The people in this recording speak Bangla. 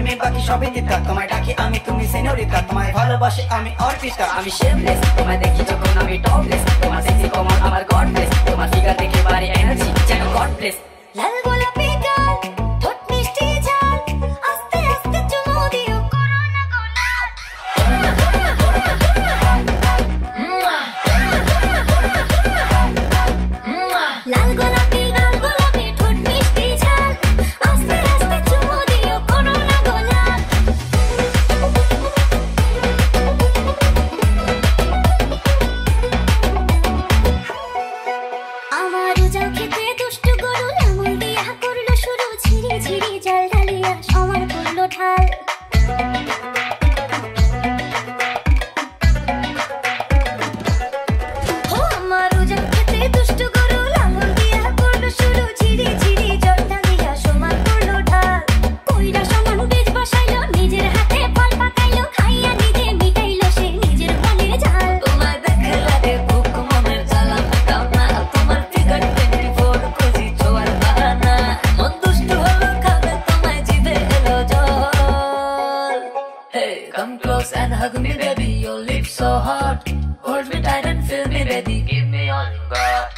প্রেমে বাকি সবই তিতা, তোমায় ডাকি আমি তুমি সেনরিতা, তোমায় ভালোবাসি আমি অর্পিতা। আমি শেমলেস, তোমায় দেখি যখন আমি টপলেস, তোমার সেক্সি কমর আমার গড ব্লেস, তোমার ফিগার দেখে বাড়ি এনার্জি যেন গড ব্লেস। লাল গোলাপি গাল, ঠোঁট মিষ্টি ঝাল, আস্তে আস্তে চুমু দিও করোনা গোলাপ। লাল গোলাপি লাল গোলাপি ঠোঁট মিষ্টি ঝাল, আস্তে আস্তে চুমু দিও করোনা গোলাপ। আমার উজাল খেতে দুষ্টু গরু লাঙল দিয়া করলো শুরু, ঝিরি ঝিরি জাল ঢালিয়া আমার করলো ঢাল। আমার উজাল খেতে দুষ্টু গরু লাঙল দিয়া করলো শুরু, ঝিরি ঝিরি জাল ঢালিয়া সমান করলো ঢাল। কইরা সমান বীজ বসাইলো, নিজের হাতে ফল পাকাইলো, খাইয়া নিজে মিটাইলো সে নিজের মনের ঝাল। তোমায় দেখে লাগে বুক মনের জ্বালা মেটাও না, তোমার ফিগার 24 খুঁজি ছোঁয়ার বাহানা। মন দুষ্টু হলো খাবে তোমায় জিভে এলো জল। Hey, come close and hug me baby, your lips so hot. Hold me tight and feel me baby, give me all you got.